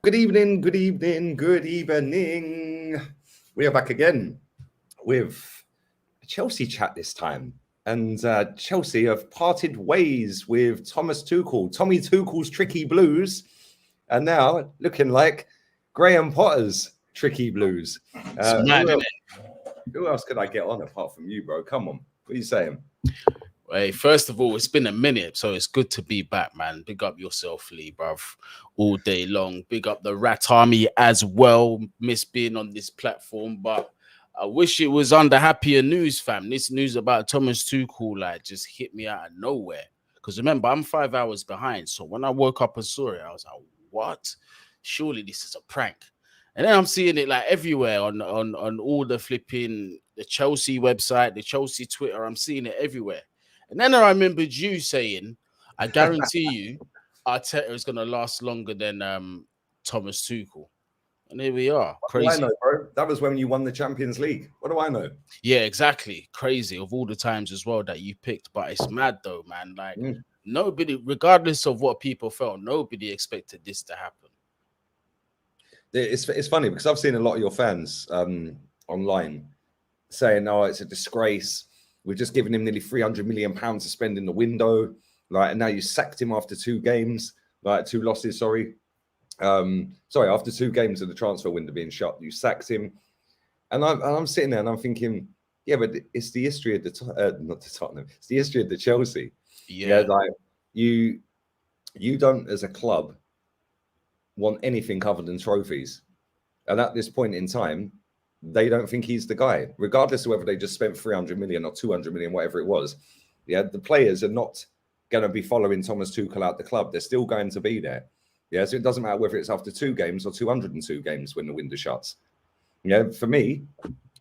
Good evening, good evening, good evening. We are back again with a Chelsea chat this time. And Chelsea have parted ways with Thomas Tuchel, Tommy Tuchel's Tricky Blues, and now looking like Graham Potter's Tricky Blues. Who else could I get on apart from you, bro? Come on. What are you saying? Hey, first of all, it's been a minute, so it's good to be back, man. Big up yourself, Lee, bruv, all day long. Big up the Rat Army as well. Miss being on this platform, but I wish it was under happier news, fam. This news about Thomas Tuchel, like, just hit me out of nowhere. Because remember, I'm 5 hours behind, so when I woke up and saw it, I was like, what? Surely this is a prank. And then I'm seeing it like everywhere on all the flipping, the Chelsea website, the Chelsea Twitter. I'm seeing it everywhere. And then I remembered you saying, I guarantee you, Arteta is going to last longer than Thomas Tuchel. And here we are. Crazy. What do I know, bro? That was when you won the Champions League. What do I know? Yeah, exactly. Crazy of all the times as well that you picked. But it's mad though, man. Like nobody, regardless of what people felt, nobody expected this to happen. It's funny because I've seen a lot of your fans online saying, "Oh, it's a disgrace. We're just giving him nearly £300 million to spend in the window, like, and now you sacked him after 2 games, like 2 losses. After 2 games of the transfer window being shut, you sacked him." And I'm sitting there and I'm thinking, yeah, but it's the history of not the Tottenham, it's the history of the Chelsea. Yeah, like you don't as a club want anything other than trophies, and at this point in time, they don't think he's the guy, regardless of whether they just spent 300 million or 200 million, whatever it was. Yeah, the players are not going to be following Thomas Tuchel out the club. They're still going to be there. Yeah, so it doesn't matter whether it's after 2 games or 202 games when the window shuts. Yeah, for me,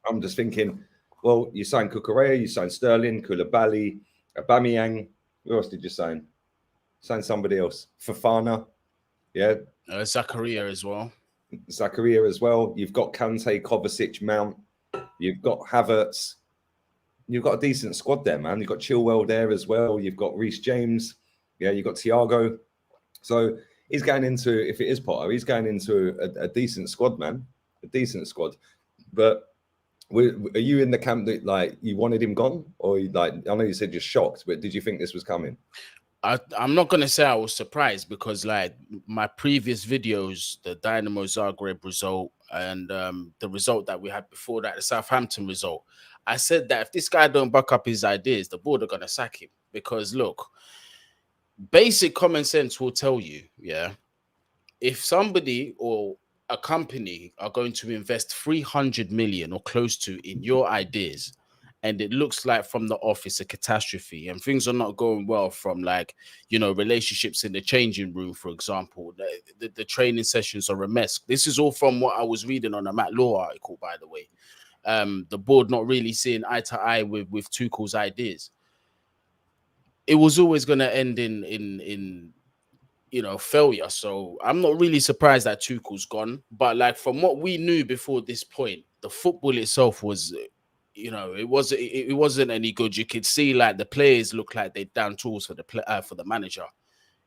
I'm just thinking, well, you signed Cucurella, you signed Sterling, Koulibaly, Aubameyang. Who else did you sign? Signed somebody else. Fofana. Yeah. Zakaria as well. You've got Kante, Kovacic, Mount. You've got Havertz. You've got a decent squad there, man. You've got Chilwell there as well. You've got Reece James. Yeah, you've got Thiago. So he's going into, if it is Potter, he's going into a decent squad, man. A decent squad. But are you in the camp that, like, you wanted him gone? Or, like, I know you said you're shocked, but did you think this was coming? I'm not going to say I was surprised because, like, my previous videos, the Dynamo Zagreb result and the result that we had before that, the Southampton result, I said that if this guy don't back up his ideas, the board are going to sack him. Because, look, basic common sense will tell you, yeah, if somebody or a company are going to invest 300 million or close to in your ideas, and it looks like from the off it's a catastrophe and things are not going well from, like, you know, relationships in the changing room, for example, the training sessions are a mess. This is all from what I was reading on a Matt Law article, by the way. The board not really seeing eye to eye with Tuchel's ideas. It was always going to end in you know, failure. So I'm not really surprised that Tuchel's gone. But, like, from what we knew before this point, the football itself was, you know, it wasn't any good. You could see, like, the players looked like they'd down tools for the manager.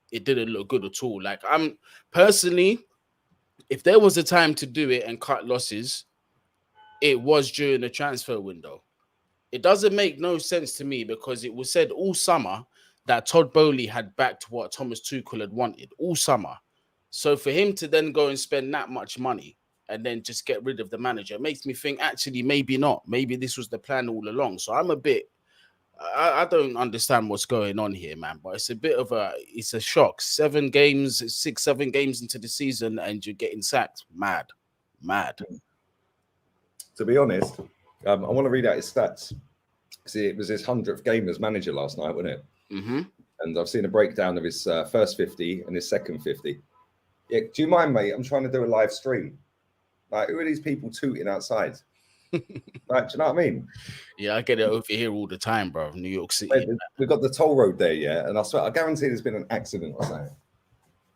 It didn't look good at all. Like, I'm personally, if there was a time to do it and cut losses, it was during the transfer window. It doesn't make no sense to me because it was said all summer that Todd Bowley had backed what Thomas Tuchel had wanted all summer. So for him to then go and spend that much money and then just get rid of the manager makes me think, actually, maybe not. Maybe this was the plan all along. So I'm a bit, I don't understand what's going on here, man. But it's a bit of it's a shock. 7 games into the season and you're getting sacked. Mad. To be honest, I want to read out his stats. See, it was his 100th game as manager last night, wasn't it? Mm-hmm. And I've seen a breakdown of his first 50 and his second 50. Yeah, do you mind, mate? I'm trying to do a live stream. Like, who are these people tooting outside? Like, do you know what I mean? Yeah, I get it over here all the time, bro. New York City. Mate, we've got the toll road there, yeah, and I swear, I guarantee there's been an accident or something.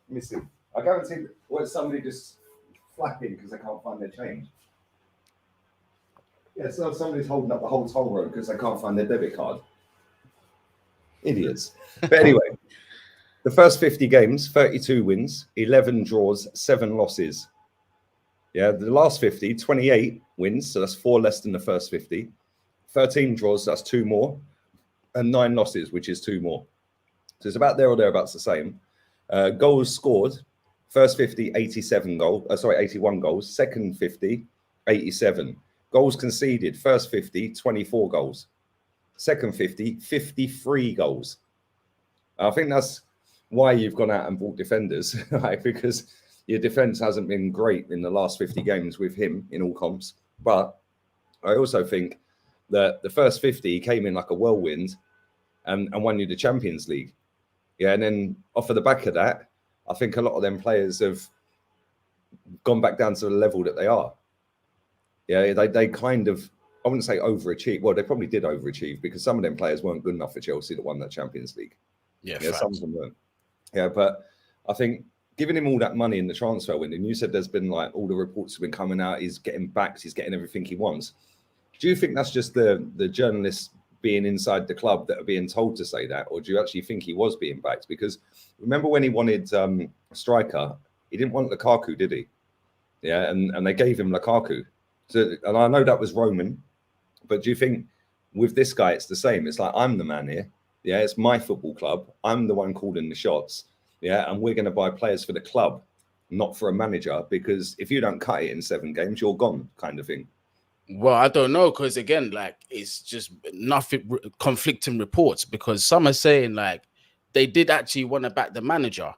Let me see. I guarantee somebody just flapping because they can't find their change. Yeah, so somebody's holding up the whole toll road because they can't find their debit card. Idiots. But anyway, The first 50 games, 32 wins, 11 draws, 7 losses. Yeah, the last 50, 28 wins, so that's 4 less than the first 50. 13 draws, that's 2 more, and 9 losses, which is 2 more. So it's about there or thereabouts the same. Goals scored, first 50, 81 goals. Second 50, 87. Goals conceded, first 50, 24 goals. Second 50, 53 goals. I think that's why you've gone out and bought defenders, right? Because your defense hasn't been great in the last 50 games with him in all comps. But I also think that the first 50 came in like a whirlwind and won you the Champions League. Yeah, and then off of the back of that, I think a lot of them players have gone back down to the level that they are. Yeah, they kind of, I wouldn't say overachieve. Well, they probably did overachieve because some of them players weren't good enough for Chelsea that won that Champions League. Yeah, some of them weren't. Yeah, but I think giving him all that money in the transfer window, and you said there's been like all the reports have been coming out, he's getting backed, he's getting everything he wants. Do you think that's just the journalists being inside the club that are being told to say that, or do you actually think he was being backed? Because remember when he wanted a striker, he didn't want Lukaku, did he? Yeah, and they gave him Lukaku. So, and I know that was Roman, but do you think with this guy it's the same? It's like, I'm the man here. Yeah, it's my football club. I'm the one calling the shots. Yeah, and we're going to buy players for the club, not for a manager, because if you don't cut it in 7 games, you're gone, kind of thing. Well, I don't know, because again, like, it's just nothing conflicting reports, because some are saying like they did actually want to back the manager,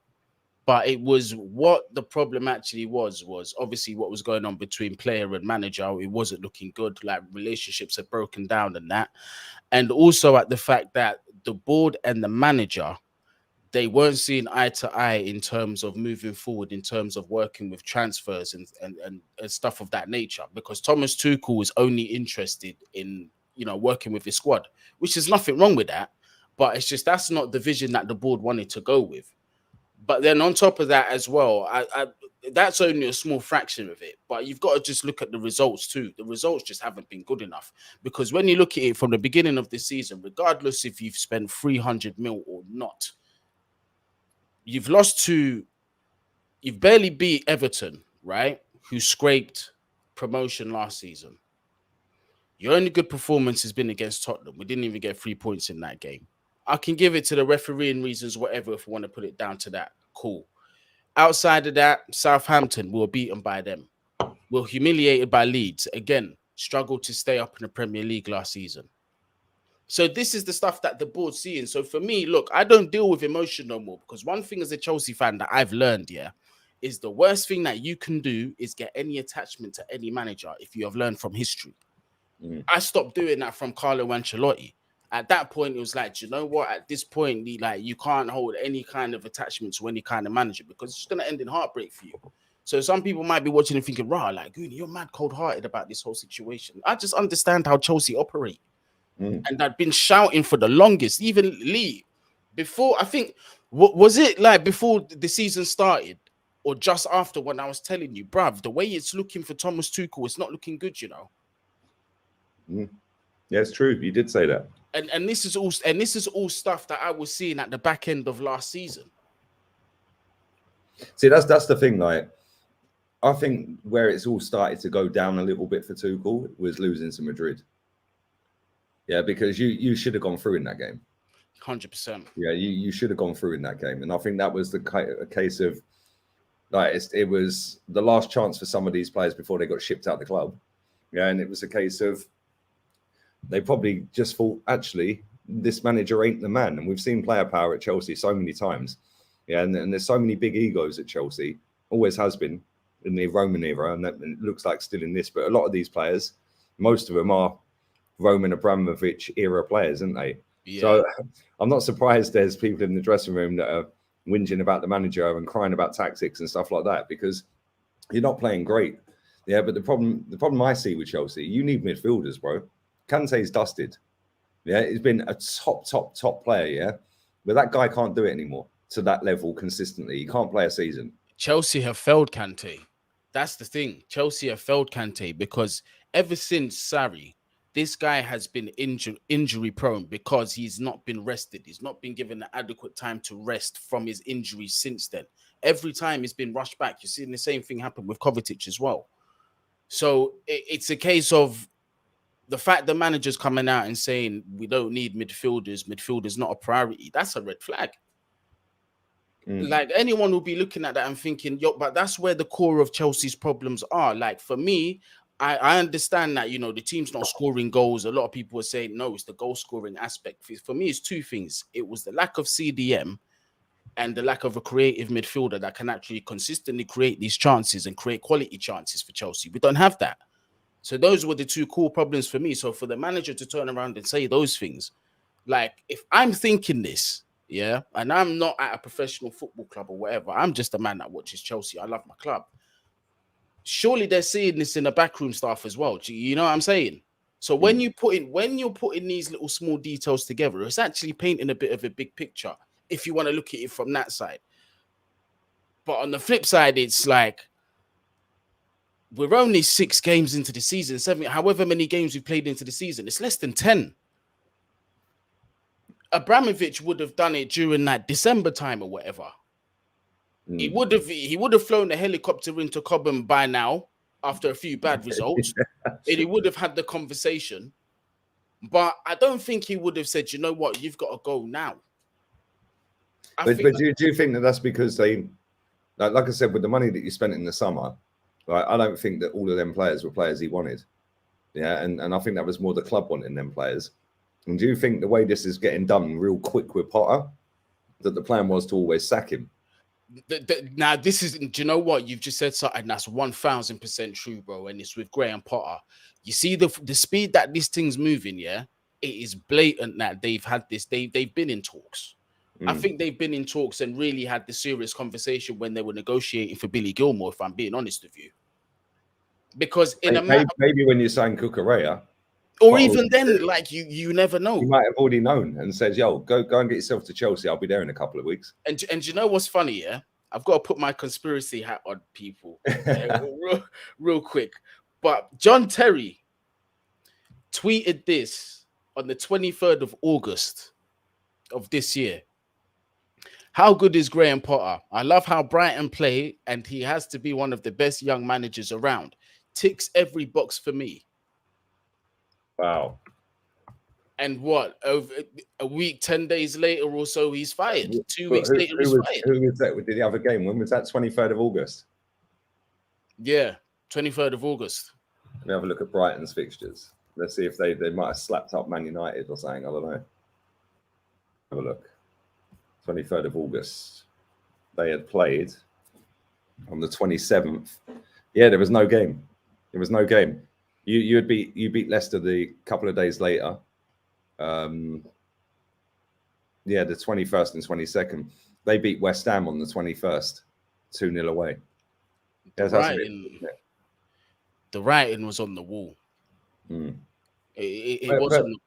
but it was what the problem actually was obviously what was going on between player and manager. It wasn't looking good, like relationships had broken down and that. And also at the fact that the board and the manager, they weren't seeing eye to eye in terms of moving forward, in terms of working with transfers and stuff of that nature, because Thomas Tuchel was only interested in, you know, working with his squad, which is nothing wrong with that. But it's just that's not the vision that the board wanted to go with. But then on top of that as well, that's only a small fraction of it. But you've got to just look at the results too. The results just haven't been good enough. Because when you look at it from the beginning of the season, regardless if you've spent 300 mil or not, you've barely beat Everton, right? Who scraped promotion last season. Your only good performance has been against Tottenham. We didn't even get 3 points in that game. I can give it to the refereeing reasons, whatever, if we want to put it down to that. Cool. Outside of that, Southampton, we were beaten by them. We were humiliated by Leeds. Again, struggled to stay up in the Premier League last season. So this is the stuff that the board's seeing. So for me, look, I don't deal with emotion no more, because one thing as a Chelsea fan that I've learned, is the worst thing that you can do is get any attachment to any manager if you have learned from history. I stopped doing that from Carlo Ancelotti. At that point, it was like, you know what? At this point, like, you can't hold any kind of attachment to any kind of manager, because it's going to end in heartbreak for you. So some people might be watching and thinking, rah, like, you're mad cold-hearted about this whole situation. I just understand how Chelsea operate. And I'd been shouting for the longest, even Lee, before, I think, was it like before the season started or just after, when I was telling you, bruv, the way it's looking for Thomas Tuchel, it's not looking good, you know? Yeah, it's true. You did say that. And this is all stuff that I was seeing at the back end of last season. See, that's the thing. Like, I think where it's all started to go down a little bit for Tuchel was losing to Madrid. Yeah, because you should have gone through in that game. 100%. Yeah, you should have gone through in that game, and I think that was a case of like it was the last chance for some of these players before they got shipped out the club. Yeah, and it was a case of they probably just thought, actually, this manager ain't the man. And we've seen player power at Chelsea so many times. Yeah, and there's so many big egos at Chelsea. Always has been in the Roman era, and it looks like still in this. But a lot of these players, most of them are Roman Abramovich era players, aren't they? Yeah. So I'm not surprised there's people in the dressing room that are whinging about the manager and crying about tactics and stuff like that, because you're not playing great. Yeah, but the problem I see with Chelsea, you need midfielders, bro. Kante's dusted. Yeah, he's been a top player, yeah? But that guy can't do it anymore to that level consistently. He can't play a season. Chelsea have failed Kante. That's the thing. Chelsea have failed Kante, because ever since Sarri, this guy has been injury prone because he's not been rested. He's not been given the adequate time to rest from his injuries since then. Every time he's been rushed back. You're seeing the same thing happen with Kovacic as well. So it's a case of the fact the manager's coming out and saying we don't need midfielders. Midfielders not a priority. That's a red flag. Like anyone will be looking at that and thinking, yo, but that's where the core of Chelsea's problems are. Like for me, I understand that, you know, the team's not scoring goals. A lot of people are saying, no, it's the goal scoring aspect. For me, it's two things. It was the lack of CDM and the lack of a creative midfielder that can actually consistently create these chances and create quality chances for Chelsea. We don't have that. So those were the two core problems for me. So for the manager to turn around and say those things, like if I'm thinking this, yeah, and I'm not at a professional football club or whatever, I'm just a man that watches Chelsea. I love my club. Surely they're seeing this in the backroom staff as well. You know what I'm saying? So when you're putting these little small details together, it's actually painting a bit of a big picture if you want to look at it from that side. But on the flip side, it's like we're only 6 games into the season, 7, however many games we've played into the season. It's less than 10. Abramovich would have done it during that December time or whatever. He would have flown a helicopter into Cobham by now after a few bad results. And he would have had the conversation. But I don't think he would have said, you know what, you've got to go now. But do you think that that's because they, like I said, with the money that you spent in the summer, right? I don't think that all of them players were players he wanted. Yeah, and I think that was more the club wanting them players. And do you think the way this is getting done real quick with Potter, that the plan was to always sack him? Now, this is, do you know what? You've just said something that's 1000% true, bro. And it's with Graham Potter. You see the speed that this thing's moving, yeah? It is blatant that they've had this. They've been in talks. I think they've been in talks and really had the serious conversation when they were negotiating for Billy Gilmore, if I'm being honest with you. Because in maybe when you sign Cucurella, or even then, like you never know. You might have already known and says, "Yo, go and get yourself to Chelsea. I'll be there in a couple of weeks." And you know what's funny? Yeah, I've got to put my conspiracy hat on, people, real quick. But John Terry tweeted this on the 23rd of August of this year. How good is Graham Potter? I love how Brighton play, and he has to be one of the best young managers around. Ticks every box for me. Wow. And what, over a week, 10 days later or so, he's fired. 2 weeks later, he's fired. Who was that with the other game? When was that? 23rd of August? Yeah, 23rd of August. Let me have a look at Brighton's fixtures. Let's see if they might have slapped up Man United or something. I don't know. Have a look. 23rd of August. They had played on the 27th. Yeah, there was no game. There was no game. You beat Leicester the couple of days later. Yeah, the 21st and 22nd. They beat West Ham on the 21st, 2-0 away. The writing was on the wall. It wasn't.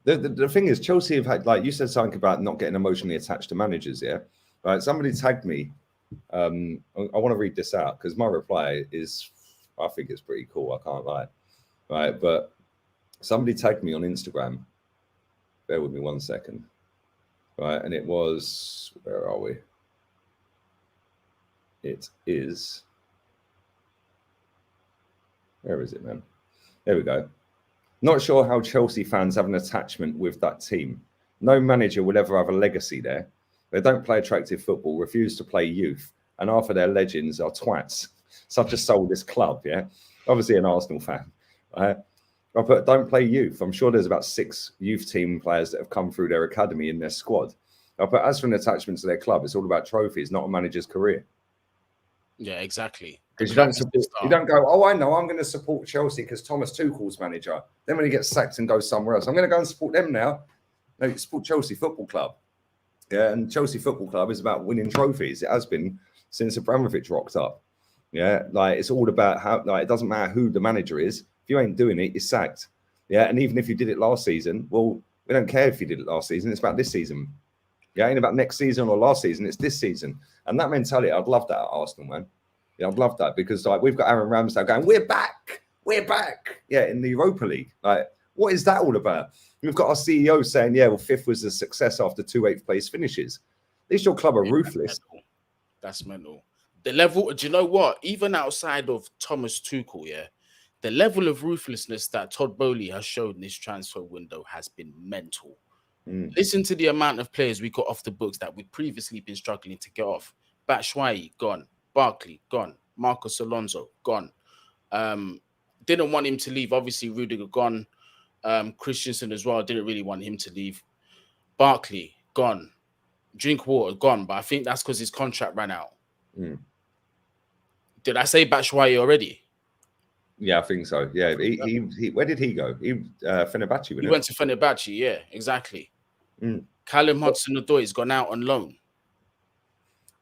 The thing is, Chelsea have had, like you said, something about not getting emotionally attached to managers. Yeah, right. Somebody tagged me. I want to read this out because my reply is, I think it's pretty cool. I can't lie. Right, but somebody tagged me on Instagram. Bear with me 1 second. Right, and it was, where are we? It is, where is it, man? There we go. Not sure how Chelsea fans have an attachment with that team. No manager will ever have a legacy there. They don't play attractive football, refuse to play youth, and half of their legends are twats. Such a soulless club, yeah? Obviously an Arsenal fan. I put, don't play youth. I'm sure there's about 6 youth team players that have come through their academy in their squad. I put, as for an attachment to their club, it's all about trophies, not a manager's career. Yeah, exactly. Because you don't go, oh, I know, I'm going to support Chelsea because Thomas Tuchel's manager. Then when he gets sacked and goes somewhere else, I'm going to go and support them now. No, you support Chelsea Football Club. Yeah, and Chelsea Football Club is about winning trophies. It has been since Abramovich rocked up. Yeah, like it's all about how, like, it doesn't matter who the manager is. If you ain't doing it, you're sacked. Yeah, and even if you did it last season, well, we don't care if you did it last season. It's about this season. Yeah, it ain't about next season or last season. It's this season. And that mentality, I'd love that at Arsenal, man. Yeah, I'd love that because like we've got Aaron Ramsdale going, we're back. Yeah, in the Europa League. Like What is that all about? We've got our CEO saying, yeah, well, 5th was a success after 2 8th place finishes. At least your club are ruthless. That's mental. The level, do you know what? Even outside of Thomas Tuchel, yeah, the level of ruthlessness that Todd Bowley has shown in this transfer window has been mental. Listen to the amount of players we got off the books that we'd previously been struggling to get off. Batshuayi, gone. Barkley, gone. Marcus Alonso, gone. Didn't want him to leave. Obviously, Rudiger, gone. Christensen as well. Didn't really want him to leave. Barkley, gone. Drinkwater, gone. But I think that's because his contract ran out. Did I say Batshuayi already? Yeah, I think so. Yeah, he where did he go? He Fenerbahce. He went to Fenerbahce. Yeah, exactly. Callum Hudson-Odoi has gone out on loan.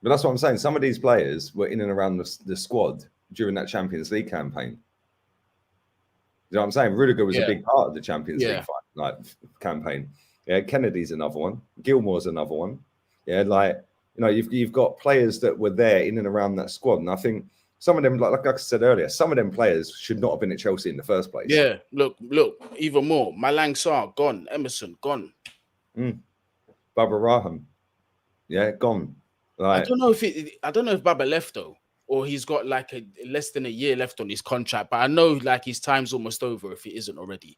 But that's what I'm saying. Some of these players were in and around the squad during that Champions League campaign. You know what I'm saying? Rudiger was a big part of the Champions League campaign. Yeah, Kennedy's another one. Gilmore's another one. Yeah, like, you know, you've got players that were there in and around that squad, and I think some of them, like I said earlier, some of them players should not have been at Chelsea in the first place. Yeah, look, even more. Malang Sarr, gone. Emerson, gone. Baba Raham, yeah, gone. Like, I don't know if Baba left though, or he's got like less than a year left on his contract. But I know like his time's almost over if it isn't already.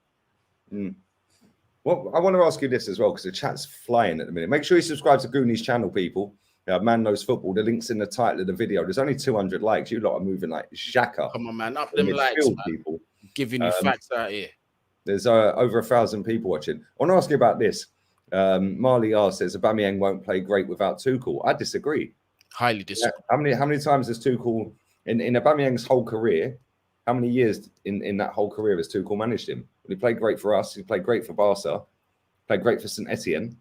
Well, I want to ask you this as well, because the chat's flying at the minute. Make sure you subscribe to Goonies channel, people. Man Knows Football. The link's in the title of the video. There's only 200 likes. You lot are moving like Xhaka. Come on, man. Up them likes, man. People. Giving you facts out here. There's over 1,000 people watching. I want to ask you about this. Marley R says Aubameyang won't play great without Tuchel. I disagree. Highly disagree. Yeah. How many times has Tuchel, in Aubameyang's whole career, how many years in that whole career has Tuchel managed him? He played great for us. He played great for Barca. Played great for St. Etienne.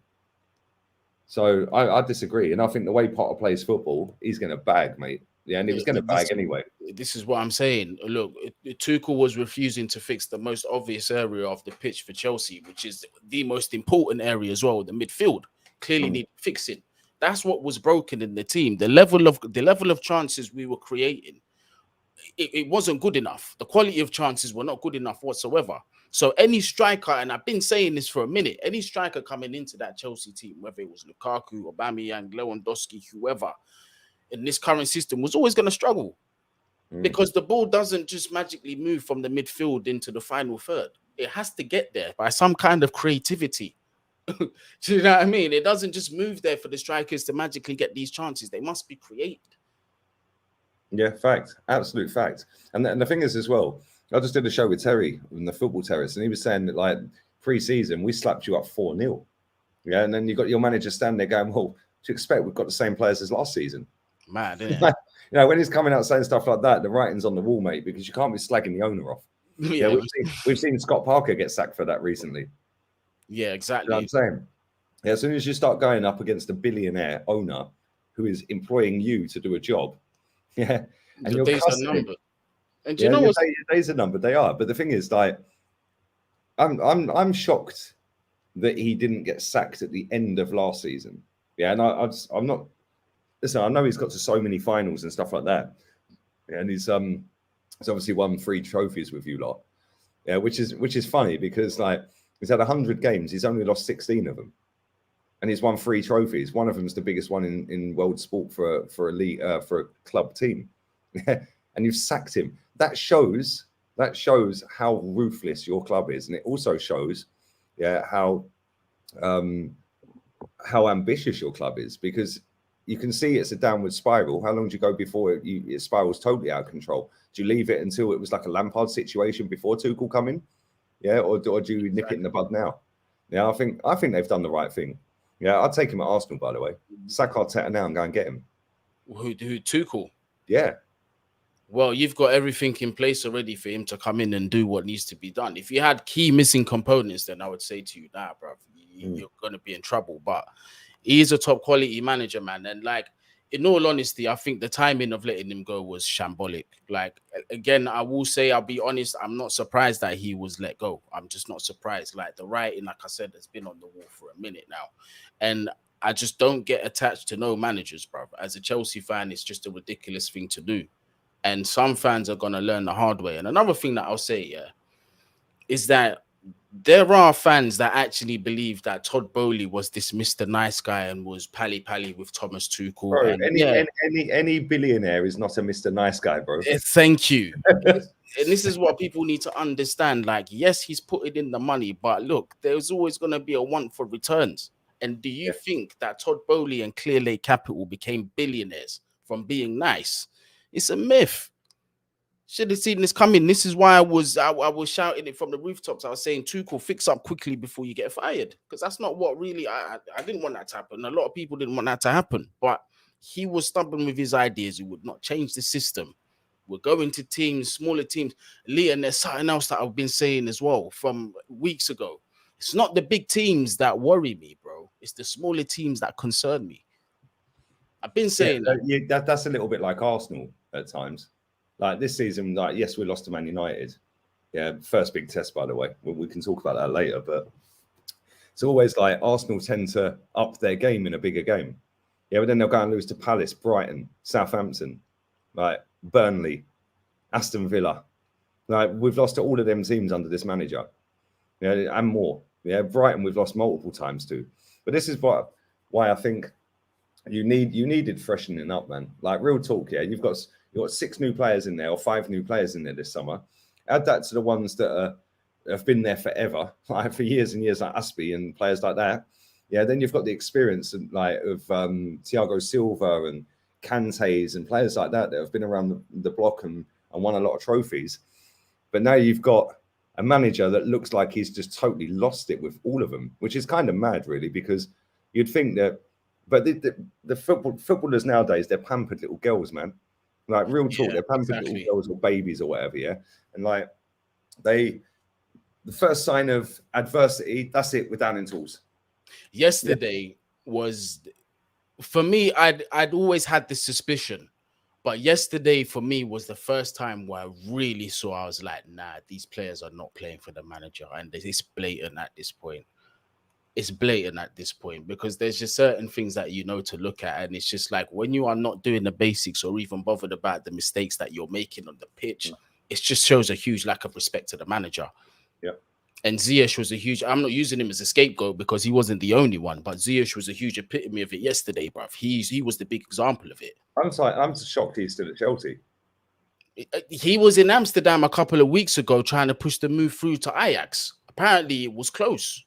So I disagree. And I think the way Potter plays football, he's going to bag, mate. Yeah, and he was going to bag anyway. This is what I'm saying. Look, Tuchel was refusing to fix the most obvious area of the pitch for Chelsea, which is the most important area as well, the midfield. Clearly needed fixing. That's what was broken in the team. The level of chances we were creating, it wasn't good enough. The quality of chances were not good enough whatsoever. So any striker, and I've been saying this for a minute, any striker coming into that Chelsea team, whether it was Lukaku, Aubameyang, Lewandowski, whoever, in this current system, was always going to struggle because the ball doesn't just magically move from the midfield into the final third. It has to get there by some kind of creativity. Do you know what I mean? It doesn't just move there for the strikers to magically get these chances. They must be created. Yeah, fact. Absolute fact. And the thing is as well, I just did a show with Terry in the Football Terrace, and he was saying that, like, pre-season, we slapped you up 4-0. Yeah, and then you got your manager standing there going, well, to expect we've got the same players as last season. Mad, isn't it? You know, when he's coming out saying stuff like that, the writing's on the wall, mate, because you can't be slagging the owner off. Yeah, we've seen Scott Parker get sacked for that recently. Yeah, exactly. You know what I'm saying? Yeah, as soon as you start going up against a billionaire owner who is employing you to do a job, yeah, and your days are numbered. And you know what? Your days are numbered. They are. But the thing is, like, I'm shocked that he didn't get sacked at the end of last season. Yeah, and I'm not. Listen, I know he's got to so many finals and stuff like that, yeah, and he's obviously won 3 trophies with you lot. Yeah, which is funny because, like, he's had 100 games. He's only lost 16 of them, and he's won 3 trophies. One of them is the biggest one in world sport for a league, for a club team. Yeah, and you've sacked him. That shows how ruthless your club is, and it also shows, yeah, how ambitious your club is, because you can see it's a downward spiral. How long do you go before it spirals totally out of control? Do you leave it until it was like a Lampard situation before Tuchel come in? Yeah, or do you nip it in the bud now? Yeah, I think they've done the right thing. Yeah, I'd take him at Arsenal, by the way. Sack Arteta now and go and get him. Who Tuchel? Yeah. Well, you've got everything in place already for him to come in and do what needs to be done. If you had key missing components, then I would say to you, nah, bro, you're going to be in trouble. But he is a top quality manager, man. And, like, in all honesty, I think the timing of letting him go was shambolic. Like, again, I will say, I'll be honest, I'm not surprised that he was let go. I'm just not surprised. Like, the writing, like I said, has been on the wall for a minute now. And I just don't get attached to no managers, bro. As a Chelsea fan, it's just a ridiculous thing to do. And some fans are going to learn the hard way. And another thing that I'll say, yeah, is that there are fans that actually believe that Todd Bowley was this Mr. Nice Guy and was pally with Thomas Tuchel. Bro, And yeah, any billionaire is not a Mr. Nice Guy, bro. thank you. And this is what people need to understand. Like, yes, he's putting in the money, but look, there's always going to be a want for returns. And do you think that Todd Bowley and Clear Lake Capital became billionaires from being nice? It's a myth. Should have seen this coming. This is why I was shouting it from the rooftops. I was saying, Tuchel, fix up quickly before you get fired, because that's not what really I didn't want that to happen. A lot of people didn't want that to happen, but he was stubborn with his ideas. He would not change the system. We're going to teams, smaller teams. Lee, and there's something else that I've been saying as well from weeks ago. It's not the big teams that worry me, bro. It's the smaller teams that concern me. I've been saying that's a little bit like Arsenal at times. Like this season, like, yes, we lost to Man United. Yeah, first big test, by the way. We can talk about that later, but it's always like Arsenal tend to up their game in a bigger game. Yeah, but then they'll go and lose to Palace, Brighton, Southampton, like Burnley, Aston Villa. Like, we've lost to all of them teams under this manager. Yeah, and more. Yeah, Brighton we've lost multiple times too. But this is why I think you needed freshening up, man. Like, real talk, yeah. You've got 6 new players in there, or 5 new players in there this summer. Add that to the ones that have been there forever, like for years and years, like Aspie and players like that. Yeah, then you've got the experience of Thiago Silva and Kante's and players like that have been around the block and won a lot of trophies. But now you've got a manager that looks like he's just totally lost it with all of them, which is kind of mad, really, because you'd think that. But the footballers nowadays, they're pampered little girls, man. Like, real talk, they're pampered little girls or babies or whatever, yeah. And like, the first sign of adversity, that's it, we're down in tools. Yesterday was, for me, I'd always had this suspicion, but yesterday for me was the first time where I really saw, I was like, nah, these players are not playing for the manager, and it's blatant at this point. It's blatant at this point, because there's just certain things that to look at, and it's just like, when you are not doing the basics or even bothered about the mistakes that you're making on the pitch, it just shows a huge lack of respect to the manager. Yeah. And Ziyech was a huge, I'm not using him as a scapegoat because he wasn't the only one, but Ziyech was a huge epitome of it yesterday, bruv. He was the big example of it. I'm shocked he's still at Chelsea. He was in Amsterdam a couple of weeks ago trying to push the move through to Ajax. Apparently it was close.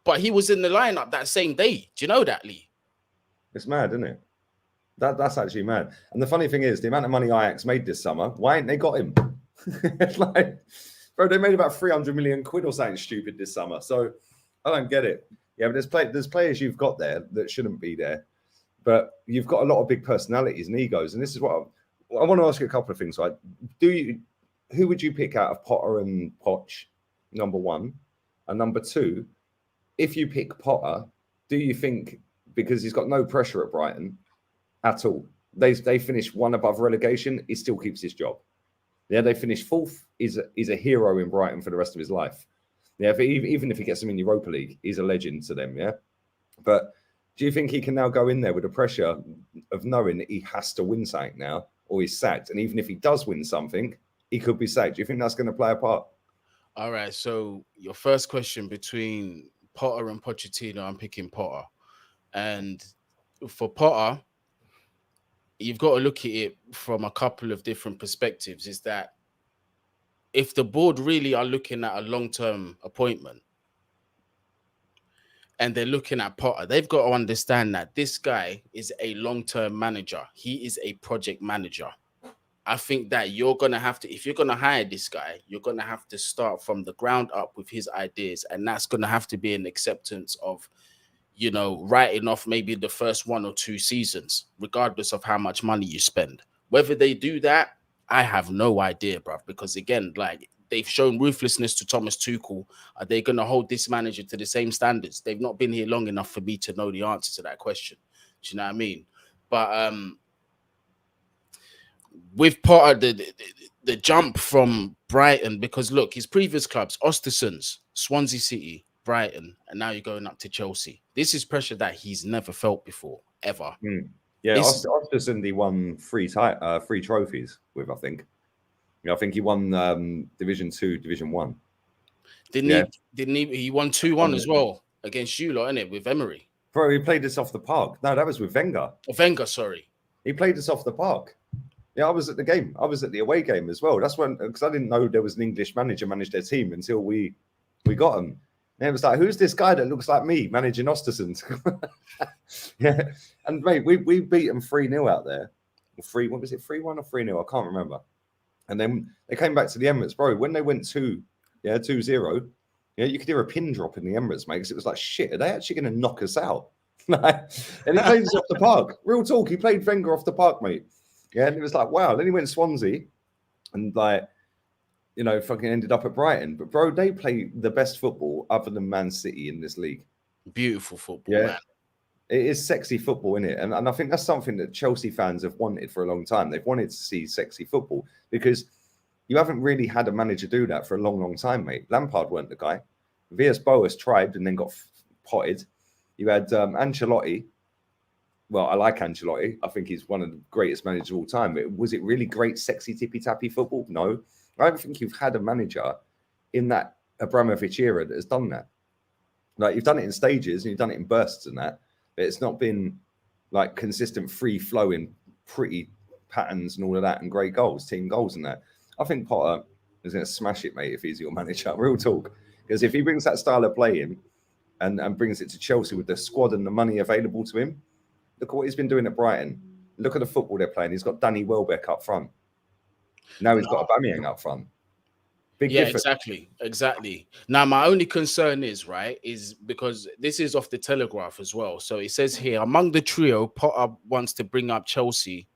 But he was in the lineup that same day. Do you know that, Lee? It's mad, isn't it? That's actually mad. And the funny thing is, the amount of money Ajax made this summer, why ain't they got him? It's like, bro, they made about 300 million quid or something stupid this summer. So I don't get it. Yeah, but there's players you've got there that shouldn't be there. But you've got a lot of big personalities and egos. And this is what I want to ask you a couple of things. Like, who would you pick out of Potter and Poch, number one? And number two, if you pick Potter, do you think, because he's got no pressure at Brighton at all, they finish one above relegation, he still keeps his job? Yeah, they finish 4th. He's a hero in Brighton for the rest of his life. Yeah, even if he gets them in Europa League, he's a legend to them. Yeah, but do you think he can now go in there with the pressure of knowing that he has to win something now, or he's sacked? And even if he does win something, he could be sacked. Do you think that's going to play a part? All right. So your first question, between Potter and Pochettino, I'm picking Potter. And for Potter, you've got to look at it from a couple of different perspectives. Is that if the board really are looking at a long-term appointment and they're looking at Potter, they've got to understand that this guy is a long-term manager. He is a project manager. I think that you're going to have to, if you're going to hire this guy, you're going to have to start from the ground up with his ideas. And that's going to have to be an acceptance of, writing off maybe the first 1 or 2 seasons, regardless of how much money you spend. Whether they do that, I have no idea, bruv, because again, like, they've shown ruthlessness to Thomas Tuchel. Are they going to hold this manager to the same standards? They've not been here long enough for me to know the answer to that question. Do you know what I mean? But with Potter, the jump from Brighton, because look, his previous clubs, Ostersund's, Swansea City, Brighton, and now you're going up to Chelsea. This is pressure that he's never felt before, ever. Yeah, Ostersund, he won 3 trophies with, I think. I think he won Division 2, Division 1. Didn't he? He won 2-1 as well against you lot, innit, with Emery. Bro, he played us off the park. No, that was with Wenger. Wenger, sorry. He played us off the park. Yeah, I was at the game. I was at the away game as well. That's when, because I didn't know there was an English manager managed their team until we got him. And it was like, who's this guy that looks like me managing Ostersund? Yeah, and mate, we beat them 3-0 out there. What was it, 3-1 or 3-0? I can't remember. And then they came back to the Emirates, bro. When they went 2-0, yeah, you could hear a pin drop in the Emirates, mate, because it was like, shit, are they actually going to knock us out? And he played us off the park. Real talk, he played Wenger off the park, mate. Yeah, and it was like, wow. Then he went Swansea and, like, you know, fucking ended up at Brighton. But, bro, they play the best football other than Man City in this league. Beautiful football, yeah. man. It is sexy football, isn't it? And I think that's something that Chelsea fans have wanted for a long time. They've wanted to see sexy football because you haven't really had a manager do that for a long, long time, mate. Lampard weren't the guy. Villas-Boas tried and then got potted. You had Ancelotti. Well, I like Ancelotti. I think he's one of the greatest managers of all time. But was it really great, sexy, tippy-tappy football? No. I don't think you've had a manager in that Abramovich era that has done that. Like, you've done it in stages and you've done it in bursts and that. But it's not been like consistent, free-flowing, pretty patterns and all of that and great goals, team goals and that. I think Potter is going to smash it, mate, if he's your manager. Real talk. Because if he brings that style of play in and brings it to Chelsea with the squad and the money available to him, look at what he's been doing at Brighton. Look at the football they're playing. He's got Danny Welbeck up front. Now he's got Aubameyang up front. Big difference. Exactly. Now, my only concern is because this is off the Telegraph as well. So it says here, among the trio, Potter wants to bring up Chelsea.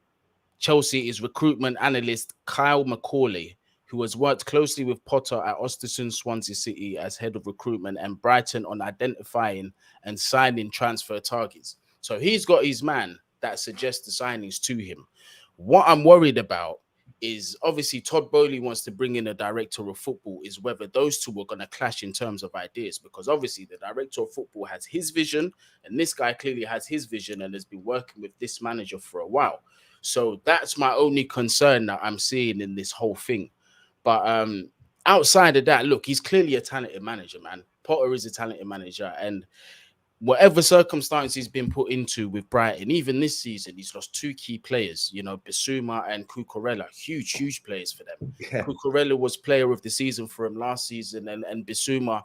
Chelsea is recruitment analyst Kyle McCauley, who has worked closely with Potter at Ostersund, Swansea City as head of recruitment and Brighton on identifying and signing transfer targets. So he's got his man that suggests the signings to him. What I'm worried about is obviously Todd Bowley wants to bring in a director of football, is whether those two are going to clash in terms of ideas, because obviously the director of football has his vision and this guy clearly has his vision and has been working with this manager for a while. So that's my only concern that I'm seeing in this whole thing. But outside of that, look, he's clearly a talented manager, man. Potter is a talented manager, and whatever circumstance he's been put into with Brighton, even this season, he's lost two key players, you know, Bissouma and Cucurella, huge players for them. Yeah. Cucurella was player of the season for him last season, and Bissouma,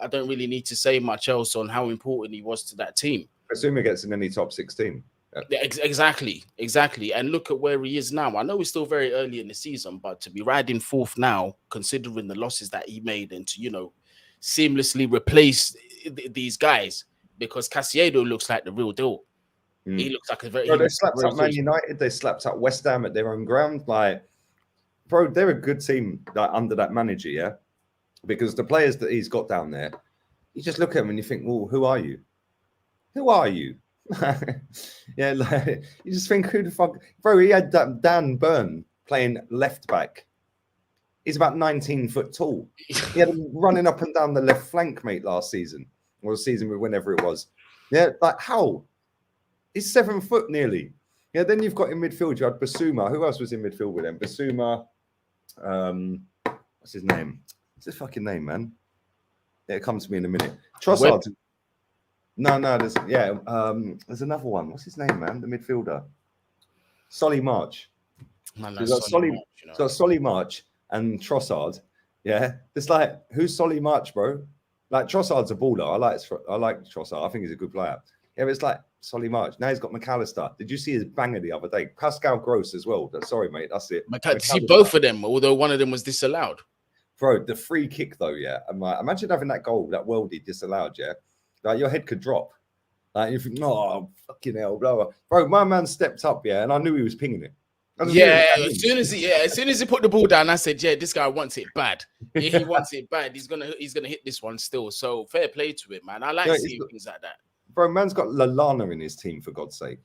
I don't really need to say much else on how important he was to that team. Bissouma gets in any top 16. Yeah. Exactly. And look at where he is now. I know we're still very early in the season, but to be riding fourth now, considering the losses that he made, and to, you know, seamlessly replace these guys, because Caicedo looks like the real deal. He looks like a very... Bro, they slapped up Man United. They slapped up West Ham at their own ground. Like, bro, they're a good team under that manager, yeah? Because the players that he's got down there, you just look at them and you think, well, who are you? Who are you? Yeah, like, you just think, who the fuck? Bro, he had Dan Burn playing left back. He's about 19 foot tall. He had him running up and down the left flank, mate, last season. Or the season, whenever it was. Yeah, like, how? He's 7 foot nearly. Yeah, then you've got in midfield, you had Bissouma. Who else was in midfield with him? Bissouma. What's his name? What's his fucking name, man? Yeah, it comes to me in a minute. Trossard. No, there's another one. What's his name, man? The midfielder. Solly March. Man, so got Solly March and Trossard. Yeah, it's like, who's Solly March, bro? Like, Trossard's a baller. I like Trossard. I think he's a good player. Yeah, but it's like Solly March. Now he's got McAllister. Did you see his banger the other day? Pascal Gross as well. Sorry, mate. That's it. See both of them, although one of them was disallowed. Bro, the free kick though, yeah. I'm like, imagine having that goal, that worldie disallowed, yeah. Like, your head could drop. Like, you think, oh, fucking hell, blah, blah. Bro, my man stepped up, yeah, and I knew he was pinging it. Yeah, as soon as he put the ball down, I said, yeah, this guy wants it bad. Yeah, he wants it bad. He's gonna hit this one still. So fair play to him, man. I like seeing things like that. Bro, man's got Lallana in his team, for God's sake.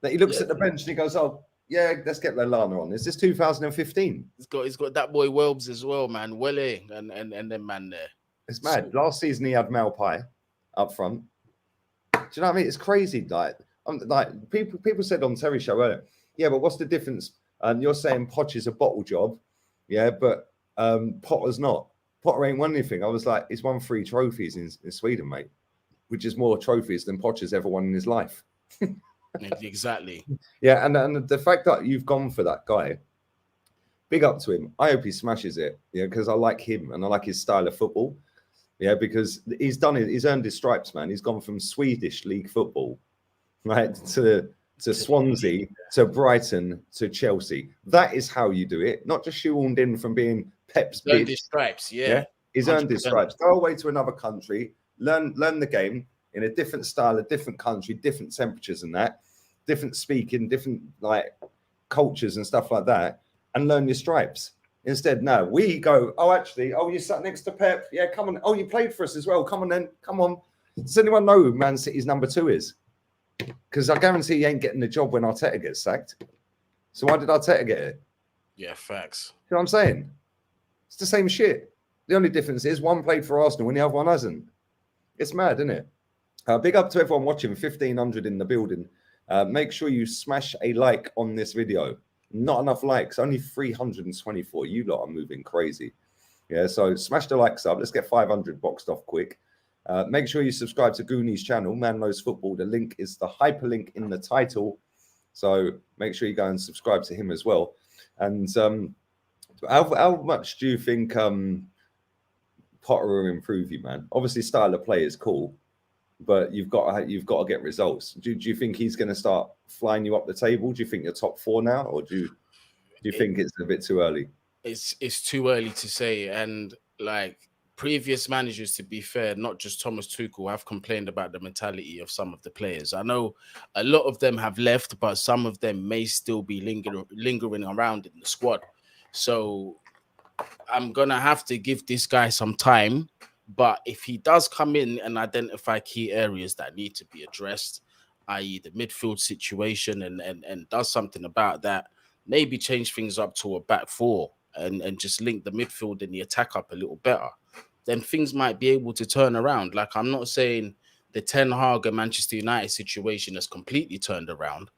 Like, he looks at the bench and he goes, oh, yeah, let's get Lallana on. Is this 2015? He's got that boy Welbs as well, man. Welle and then man there. It's mad. Last season he had Malpai up front. Do you know what I mean? It's crazy. Like people said on Terry's show earlier, yeah, but what's the difference? You're saying Poch is a bottle job, yeah, but Potter's not. Potter ain't won anything. I was like, he's won 3 trophies in Sweden, mate, which is more trophies than Potter's ever won in his life. Exactly. Yeah, and the fact that you've gone for that guy, big up to him. I hope he smashes it, yeah, because I like him and I like his style of football. Yeah, because he's done it. He's earned his stripes, man. He's gone from Swedish league football, right, to Swansea, to Brighton, to Chelsea. That is how you do it. Not just shoehorned in from being Pep's He's earned bitch. his stripes, Yeah, he's 100%. earned his stripes. Go away to another country, learn the game in a different style, a different country, different temperatures and that, different speaking, different like cultures and stuff like that, and learn your stripes. Instead, no, we go, oh, actually, oh, you sat next to Pep. Yeah, come on. Oh, you played for us as well. Come on then. Come on. Does anyone know who Man City's number 2 is? Because I guarantee he ain't getting the job when Arteta gets sacked. So why did Arteta get it? Yeah, facts. You know what I'm saying? It's the same shit. The only difference is one played for Arsenal and the other one hasn't. It's mad, isn't it? Big up to everyone watching, 1,500 in the building. Make sure you smash a like on this video. Not enough likes, only 324. You lot are moving crazy. Yeah, so smash the likes up. Let's get 500 boxed off quick. Make sure you subscribe to Gooni's channel, Man Knows Football. The link is the hyperlink in the title. So make sure you go and subscribe to him as well. And how much do you think Potter will improve you, man? Obviously, style of play is cool, but you've got to get results. Do you think he's going to start flying you up the table? Do you think you're top 4 now, or do you think it's a bit too early? It's too early to say. And like previous managers, to be fair, not just Thomas Tuchel, have complained about the mentality of some of the players. I know a lot of them have left, but some of them may still be lingering around in the squad. So I'm gonna have to give this guy some time. But if he does come in and identify key areas that need to be addressed, i.e. the midfield situation, and does something about that, maybe change things up to a back 4 and just link the midfield and the attack up a little better, then things might be able to turn around. Like, I'm not saying the Ten Hag and Manchester United situation has completely turned around,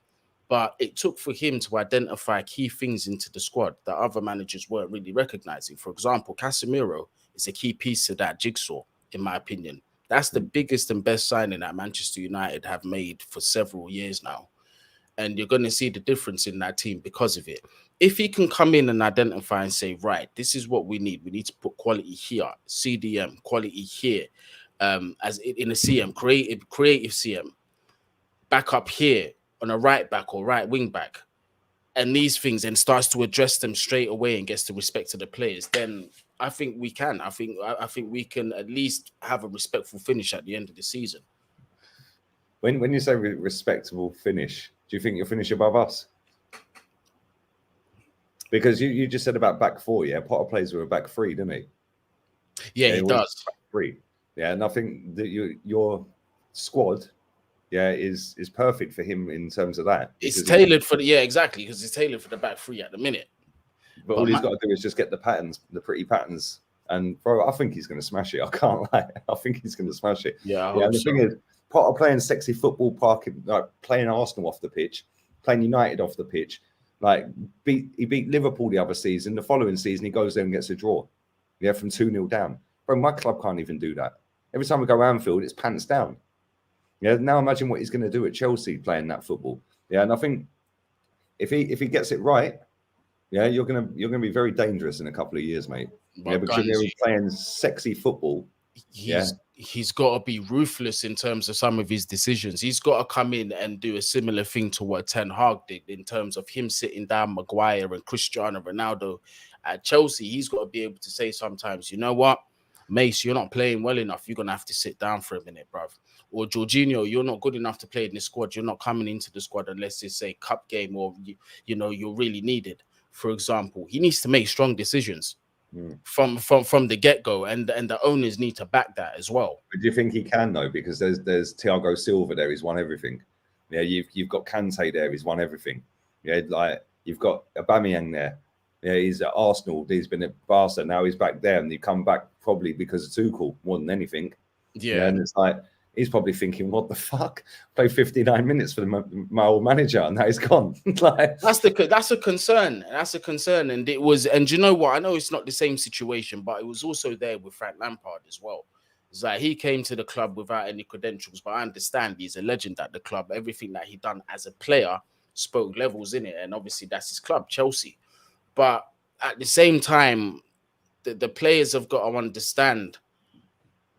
but it took for him to identify key things into the squad that other managers weren't really recognizing. For example, Casemiro is a key piece to that jigsaw, in my opinion. That's the biggest and best signing that Manchester United have made for several years now. And you're going to see the difference in that team because of it. If he can come in and identify and say, right, this is what we need. We need to put quality here, CDM, quality here, as in a CM, creative CM, back up here on a right back or right wing back, and these things, and starts to address them straight away and gets the respect of the players, then I think we can. I think we can at least have a respectful finish at the end of the season. When you say respectable finish, do you think you'll finish above us? Because you just said about back 4, yeah. Potter plays with a back 3, didn't he? Yeah, he does. Back 3, yeah. And I think that your squad, yeah, is perfect for him in terms of that. It's tailored for exactly, because it's tailored for the back 3 at the minute. But all he's got to do is just get the patterns, the pretty patterns. And bro, I think he's going to smash it. I can't lie. I think he's going to smash it. Yeah. And the thing is, Potter playing sexy football, like playing Arsenal off the pitch, playing United off the pitch. Like he beat Liverpool the other season. The following season, he goes there and gets a draw. Yeah, from 2-0 down. Bro, my club can't even do that. Every time we go Anfield, it's pants down. Yeah. Now imagine what he's going to do at Chelsea playing that football. Yeah, and I think if he gets it right, yeah, you're gonna be very dangerous in a couple of years, mate. Yeah, because you're going to be playing sexy football. He's got to be ruthless in terms of some of his decisions. He's got to come in and do a similar thing to what Ten Hag did in terms of him sitting down Maguire and Cristiano Ronaldo at Chelsea. He's got to be able to say sometimes, you know what, Mace, you're not playing well enough. You're going to have to sit down for a minute, bruv. Or Jorginho, you're not good enough to play in this squad. You're not coming into the squad unless it's a cup game or, you're really needed. For example, he needs to make strong decisions from the get-go, and the owners need to back that as well. But do you think he can, though? Because there's Thiago Silva there, he's won everything. Yeah, you've got Kante there, he's won everything. Yeah, like you've got Aubameyang there. Yeah, he's at Arsenal, he's been at Barca, now he's back there, and he come back probably because of Tuchel more than anything. Yeah, and it's like He's probably thinking, what the fuck? Play 59 minutes for my old manager and now he's gone. Like, that's a concern. That's a concern. And it was, and you know what? I know it's not the same situation, but it was also there with Frank Lampard as well. It's like he came to the club without any credentials, but I understand he's a legend at the club. Everything that he done as a player spoke levels in it. And obviously that's his club, Chelsea. But at the same time, the players have got to understand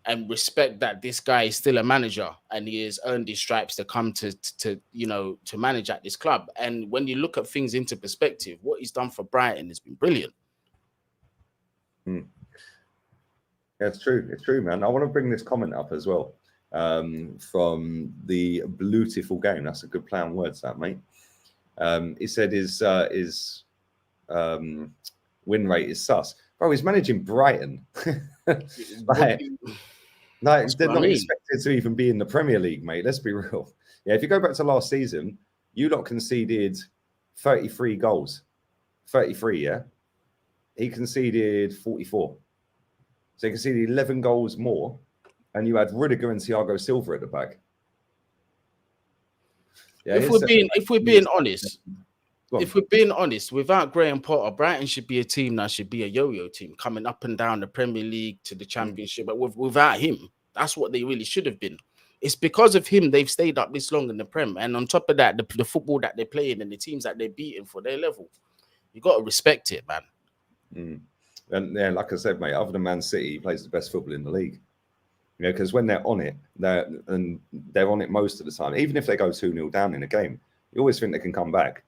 and respect that this guy is still a manager and he has earned his stripes to come to manage at this club. And when you look at things into perspective, what he's done for Brighton has been brilliant. Yeah, it's true. It's true, man. I want to bring this comment up as well from the Beautiful Game. That's a good play on words, that, mate. He said his win rate is sus. Bro, he's managing Brighton. Like they're not expected to even be in the Premier League, mate. Let's be real. Yeah, if you go back to last season, you lot conceded 33 goals. 33, yeah? He conceded 44. So he conceded 11 goals more, and you had Rudiger and Thiago Silva at the back. Yeah, if we're being honest, without Graham Potter, Brighton should be a team that should be a yo-yo team coming up and down the Premier League to the Championship. But without him, that's what they really should have been. It's because of him they've stayed up this long in the Prem. And on top of that, the football that they're playing and the teams that they're beating for their level, you got to respect it, man. And yeah, like I said, mate, other than Man City, he plays the best football in the league. You know, because when they're on it, they're on it most of the time. Even if they go 2-0 down in a game, you always think they can come back.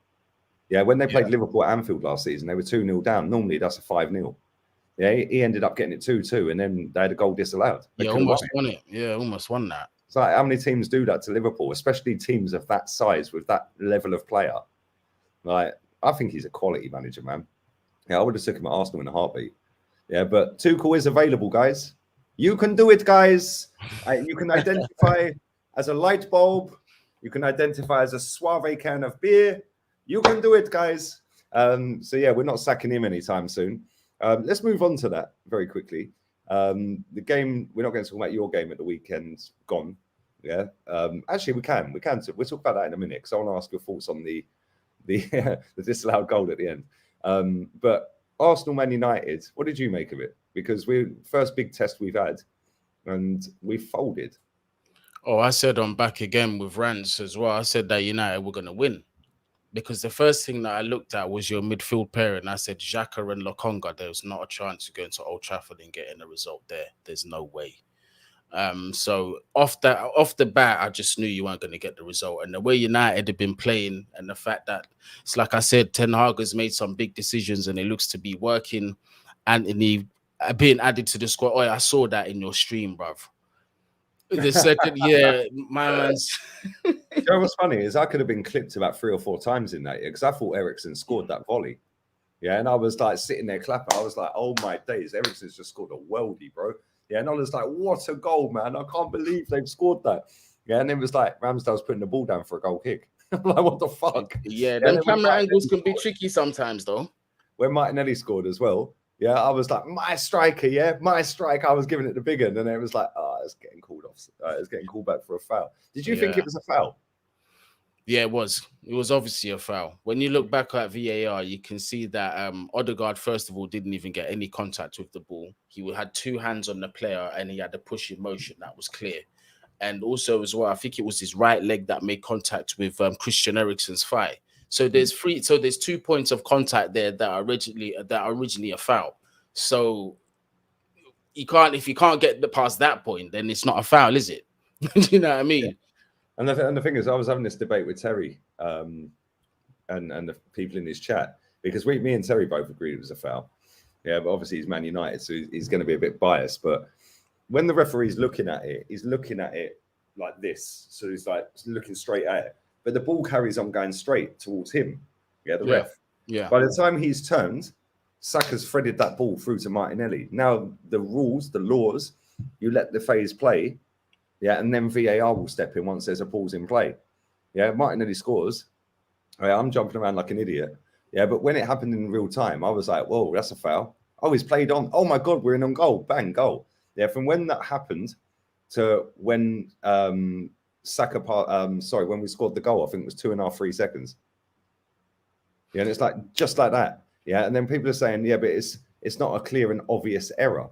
Yeah, when they played Liverpool at Anfield last season, they were 2-0 down. Normally, that's a 5-0. Yeah, he ended up getting it 2-2, and then they had a goal disallowed. They almost won it. Yeah, almost won that. It's like, how many teams do that to Liverpool, especially teams of that size with that level of player? Like, I think he's a quality manager, man. Yeah, I would have took him at Arsenal in a heartbeat. Yeah, but Tuchel is available, guys. You can do it, guys. You can identify as a light bulb. You can identify as a suave can of beer. You can do it, guys. So, yeah, we're not sacking him anytime soon. Let's move on to that very quickly. The game, we're not going to talk about your game at the weekend gone. Yeah. Actually, we can. We'll talk about that in a minute because I want to ask your thoughts on the disallowed goal at the end. But Arsenal, Man United, what did you make of it? Because we're first big test we've had and we folded. Oh, I said on Back Again with Rance as well. I said that United were going to win. Because the first thing that I looked at was your midfield pair, and I said Xhaka and Lokonga. There was not a chance to go into Old Trafford and getting a result there. There's no way. So off the bat, I just knew you weren't going to get the result. And the way United have been playing, and the fact that it's like I said, Ten Hag has made some big decisions, and it looks to be working. Anthony being added to the squad. Oh, I saw that in your stream, bruv. The second, my man's. You know what's funny is I could have been clipped about 3 or 4 times in that year because I thought Eriksen scored that volley. Yeah, and I was like sitting there clapping. I was like, oh my days, Eriksen's just scored a worldie, bro. Yeah, and I was like, what a goal, man. I can't believe they've scored that. Yeah, and it was like Ramsdale's putting the ball down for a goal kick. I'm like, what the fuck? Yeah, them camera angles can be tricky sometimes, though. When Martinelli scored as well, yeah, I was like, my striker, yeah, my striker. I was giving it the big one, and it was like, oh, it's getting called off. It's getting called back for a foul. Did you think it was a foul? Yeah, it was. It was obviously a foul. When you look back at VAR, you can see that Odegaard, first of all, didn't even get any contact with the ball. He had 2 hands on the player, and he had a pushing motion that was clear. And also, as well, I think it was his right leg that made contact with Christian Eriksen's thigh. So there's 2 points of contact there that are originally a foul. So if you can't get past that point, then it's not a foul, is it? Do you know what I mean? Yeah. And the thing is, I was having this debate with Terry and the people in his chat because me and Terry both agreed it was a foul. Yeah, but obviously he's Man United, so he's going to be a bit biased. But when the referee's looking at it, he's looking at it like this. So he's like looking straight at it. But the ball carries on going straight towards him. Yeah, the ref. Yeah. By the time he's turned, Saka's threaded that ball through to Martinelli. Now, the rules, the laws, you let the phase play. Yeah, and then VAR will step in once there's a pause in play. Yeah, Martinelli scores. I'm jumping around like an idiot. Yeah, but when it happened in real time, I was like, whoa, that's a foul. Oh, he's played on. Oh, my God, we're in on goal. Bang, goal. Yeah, from when that happened, to when Saka when we scored the goal. I think it was 2.5, 3 seconds. Yeah, and it's like just like that. Yeah, and then people are saying, yeah, but it's not a clear and obvious error.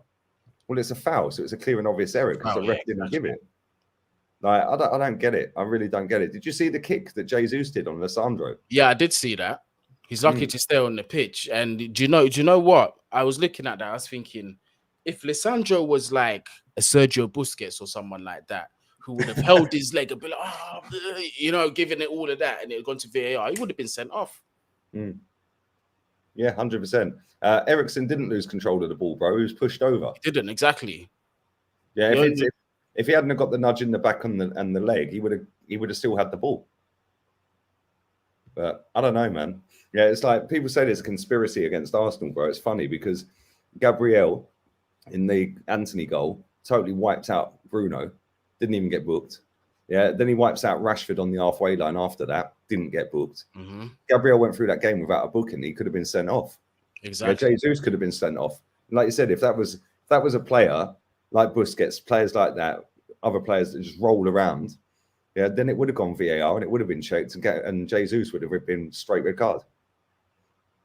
Well, it's a foul, so it's a clear and obvious error because the ref didn't give it. Like, I don't get it. I really don't get it. Did you see the kick that Jesus did on Lissandro? Yeah, I did see that. He's lucky to stay on the pitch. And do you know what? I was looking at that. I was thinking, if Lissandro was like a Sergio Busquets or someone like that, who would have held his leg and be like, oh, you know, giving it all of that, and it had gone to VAR, he would have been sent off. Yeah, 100%. Ericsson didn't lose control of the ball, bro. He was pushed over. He didn't, exactly. Yeah, if he hadn't have got the nudge in the back and the leg, he would have still had the ball. But I don't know, man. Yeah, it's like people say there's a conspiracy against Arsenal, bro. It's funny because Gabriel in the Anthony goal totally wiped out Bruno, didn't even get booked. Yeah, then he wipes out Rashford on the halfway line after that, didn't get booked. Gabriel went through that game without a booking. He could have been sent off. Exactly. Yeah, Jesus could have been sent off. Like you said, if that was a player like Busquets, players like that, other players that just roll around, yeah, then it would have gone VAR and it would have been checked and Jesus would have been straight red card.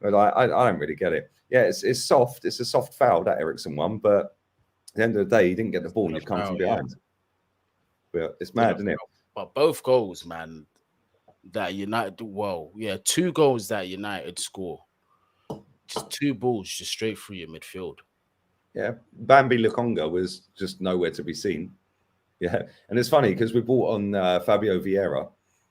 But I don't really get it. Yeah, it's soft. It's a soft foul, that Ericsson one, but at the end of the day, he didn't get the ball and he come from behind. But it's mad, isn't it? But both goals, man, that United, 2 goals that United score. Just 2 balls just straight through your midfield. Yeah, Bambi Lukonga was just nowhere to be seen. Yeah, and it's funny because we brought on Fabio Vieira,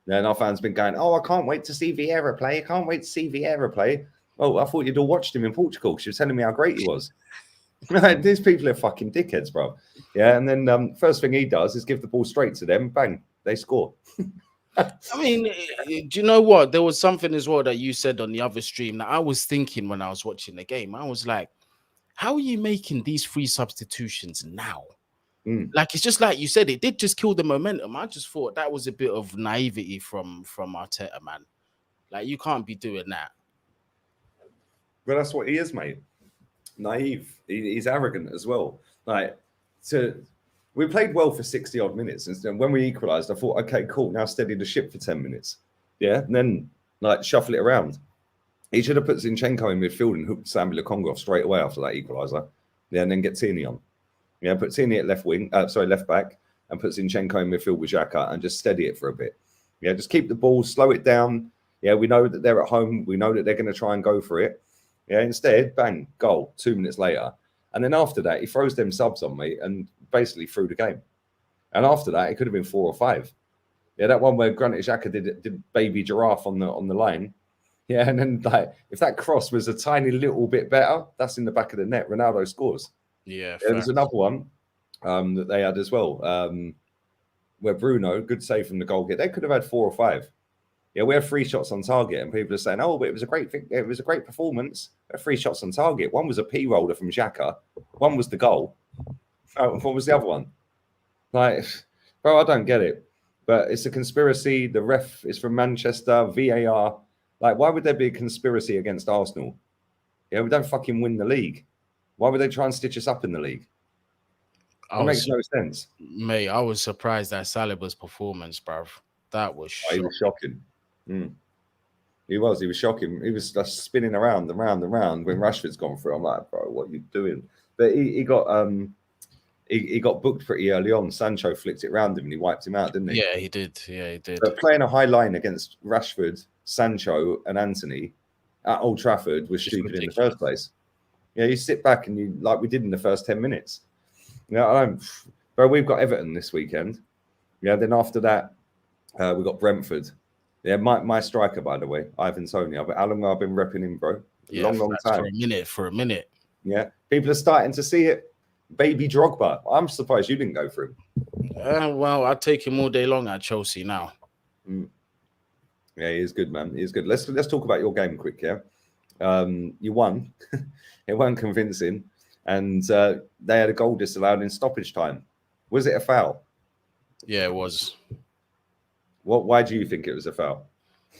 and our fans been going, "Oh, I can't wait to see Vieira play. I can't wait to see Vieira play." Oh, I thought you'd all watched him in Portugal. She was telling me how great he was. These people are fucking dickheads, bro. Yeah, and then first thing he does is give the ball straight to them. Bang, they score. I mean, do you know what? There was something as well that you said on the other stream that I was thinking when I was watching the game. I was like, how are you making these 3 substitutions now? Like, it's just like you said, it did just kill the momentum. I just thought that was a bit of naivety from Arteta, man. Like, you can't be doing that. But that's what he is, mate. Naive. He's arrogant as well. Like, we played well for 60 odd minutes, and when we equalised, I thought, okay, cool. Now steady the ship for 10 minutes. Yeah, and then like shuffle it around. He should have put Zinchenko in midfield and hooked Sambi Lukonga off straight away after that equaliser. Yeah, and then get Tierney on. Yeah, put Tierney at left back, and put Zinchenko in midfield with Xhaka and just steady it for a bit. Yeah, just keep the ball, slow it down. Yeah, we know that they're at home. We know that they're going to try and go for it. Yeah, instead, bang, goal 2 minutes later. And then after that, he throws them subs on me and basically threw the game. And after that, it could have been 4 or 5. Yeah, that one where Granit Xhaka did baby giraffe on the line. Yeah, and then like if that cross was a tiny little bit better, that's in the back of the net. Ronaldo scores. Yeah, there's another one that they had as well, where Bruno, good save from the goal kick. They could have had 4 or 5. Yeah, we have 3 shots on target, and people are saying, "Oh, but it was a great performance." We had 3 shots on target. One was a P roller from Xhaka. One was the goal. Oh, what was the other one? Like, bro, I don't get it. But it's a conspiracy. The ref is from Manchester. VAR. Like, why would there be a conspiracy against Arsenal? Yeah, we don't fucking win the league. Why would they try and stitch us up in the league? It makes no sense. Mate, I was surprised at Saliba's performance, bruv. That was shocking. He was shocking. He was shocking. He was just spinning around when Rashford's gone through. I'm like, bro, what are you doing? But he got he got booked pretty early on. Sancho flicked it around him and he wiped him out, didn't he? Yeah, he did. Yeah, he did. But playing a high line against Rashford, Sancho, and Anthony at Old Trafford was stupid in the first place. Yeah, you sit back and you like we did in the first 10 minutes. Yeah, bro, we've got Everton this weekend. Yeah, then after that, we got Brentford. Yeah, my striker, by the way, Ivan Toney. How long I've been repping him, bro? Yeah, long time. For a minute. Yeah, people are starting to see it. Baby Drogba. I'm surprised you didn't go for him. Well, I'd take him all day long at Chelsea now. Yeah, he is good, man. He is good. Let's talk about your game quick, yeah? You won. It wasn't convincing. And they had a goal disallowed in stoppage time. Was it a foul? Yeah, it was. Why do you think it was a foul?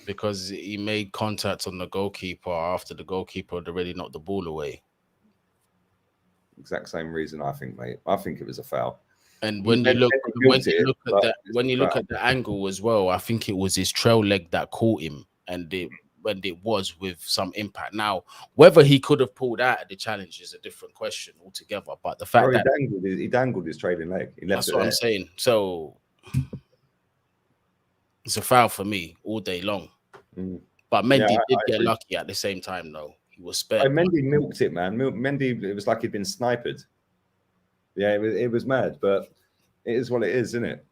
Because he made contact on the goalkeeper after the goalkeeper had already knocked the ball away. Exact same reason, I think, mate. I think it was a foul. And He milked it, but it's when you look crap. at the angle as well, I think it was his trail leg that caught him, and when it was with some impact. Now, whether he could have pulled out of the challenge is a different question altogether. But the fact Bro, that he dangled his trailing leg. He left that's it what there. I'm saying. So it's a foul for me all day long. But Mendy did get lucky at the same time, though. He was spared. Mendy milked it, man. Mendy, it was like he'd been sniped. Yeah, it was mad, but it is what it is, isn't it?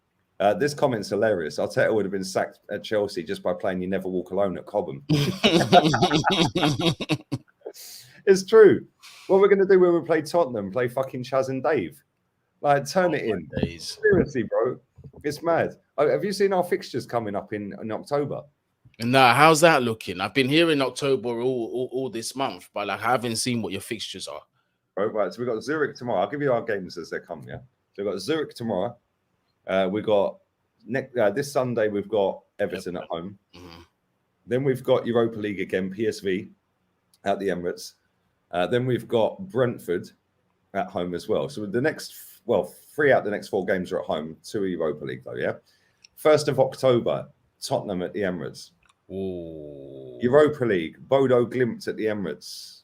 This comment's hilarious. Arteta would have been sacked at Chelsea just by playing "You Never Walk Alone" at Cobham. It's true. What we're going to do when we play Tottenham, play fucking Chaz and Dave. Like, turn it in. Days. Seriously, bro. It's mad. Have you seen our fixtures coming up in October? Nah, how's that looking? I've been hearing October all this month, but like I haven't seen what your fixtures are. Right, so we've got Zurich tomorrow. I'll give you our games as they come, yeah? So we've got Zurich tomorrow. We've got this Sunday, we've got Everton at home. Then we've got Europa League again, PSV at the Emirates. Then we've got Brentford at home as well. So the next, 3 out the next 4 games are at home, 2 are Europa League though, yeah? 1st of October, Tottenham at the Emirates. Ooh. Europa League, Bodo Glimt at the Emirates.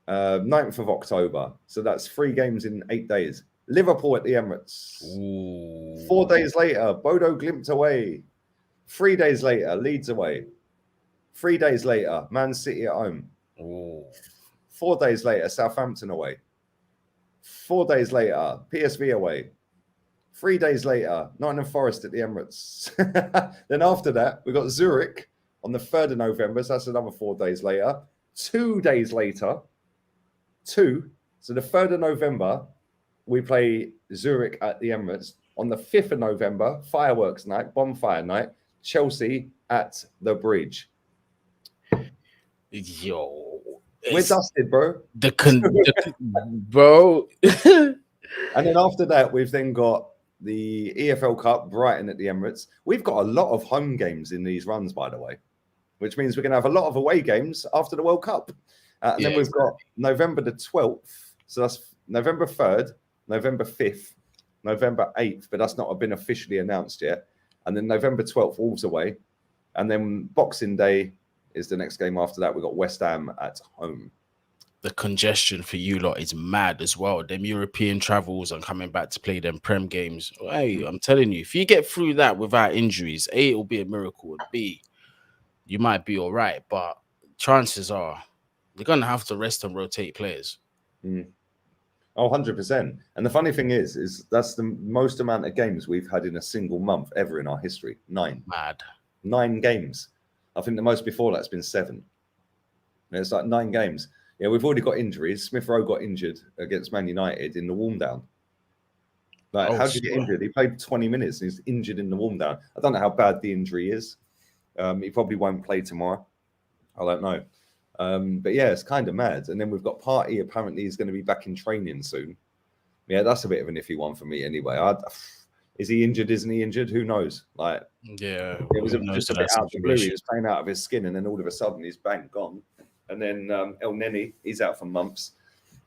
9th of October. So that's 3 games in 8 days. Liverpool at the Emirates. Ooh. 4 days later, Bodo Glimt away. 3 days later, Leeds away. 3 days later, Man City at home. Ooh. 4 days later, Southampton away. 4 days later, PSV away. 3 days later, Nottingham Forest at the Emirates. Then after that, we've got Zurich on the 3rd of November. So that's another 4 days later. 2 days later, so the 3rd of November, we play Zurich at the Emirates. On the 5th of November, fireworks night, bonfire night, Chelsea at the Bridge. Yo. We're dusted, bro. Bro. And then after that, we've then got the EFL Cup, Brighton at the Emirates. We've got a lot of home games in these runs, by the way, which means we're going to have a lot of away games after the World Cup. And then we've got November the 12th. So that's November 3rd, November 5th, November 8th, but that's not been officially announced yet. And then November 12th, Wolves away. And then Boxing Day is the next game after that. We've got West Ham at home. The congestion for you lot is mad as well. Them European travels and coming back to play them Prem games. Hey, I'm telling you, if you get through that without injuries, A, it'll be a miracle, and B, you might be all right. But chances are you're going to have to rest and rotate players. Oh, 100%. And the funny thing is that's the most amount of games we've had in a single month ever in our history. 9. Mad. 9 games. I think the most before that's been 7. It's like 9 games. Yeah, we've already got injuries. Smith Rowe got injured against Man United in the warm down. Like, how did he get injured? He played 20 minutes and he's injured in the warm down. I don't know how bad the injury is. He probably won't play tomorrow. I don't know. But yeah, it's kind of mad. And then we've got Partey. Apparently, he's going to be back in training soon. Yeah, that's a bit of an iffy one for me anyway. Is he injured? Isn't he injured? Who knows? Like, yeah, it was just a bit out of the blue. He was playing out of his skin, and then all of a sudden, he's bang gone. And then El Neni, he's out for months.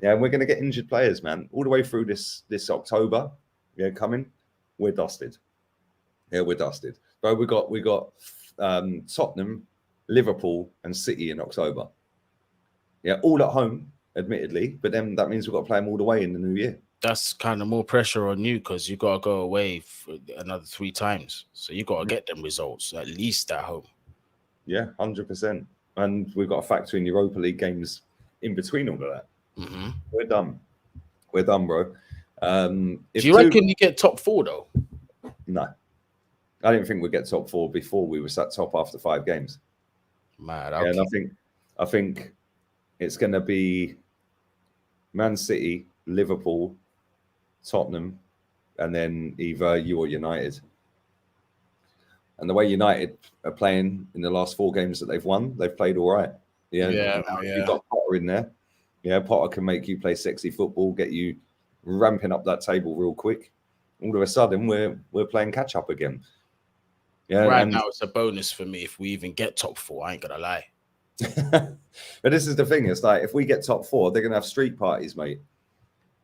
Yeah, and we're going to get injured players, man, all the way through this October. Yeah, coming, we're dusted. Yeah, we're dusted. But we got Tottenham, Liverpool, and City in October. Yeah, all at home, admittedly, but then that means we've got to play them all the way in the new year. That's kind of more pressure on you because you got to go away for another 3 times. So you got to get them results at least at home. Yeah, 100%. And we've got to factor in Europa League games in between all of that. We're done. We're done, bro. Do you reckon you get top 4 though? No, I didn't think we'd get top 4 before we were sat top after 5 games. Mad. Yeah, and I think it's going to be Man City, Liverpool, Tottenham, and then either you or United. And the way United are playing in the last 4 games that they've won, they've played all right. Yeah. You've got Potter in there. Yeah, Potter can make you play sexy football, get you ramping up that table real quick. All of a sudden, we're playing catch up again. Yeah, right now it's a bonus for me if we even get top 4. I ain't gonna lie. But this is the thing. It's like if we get top 4, they're gonna have street parties, mate.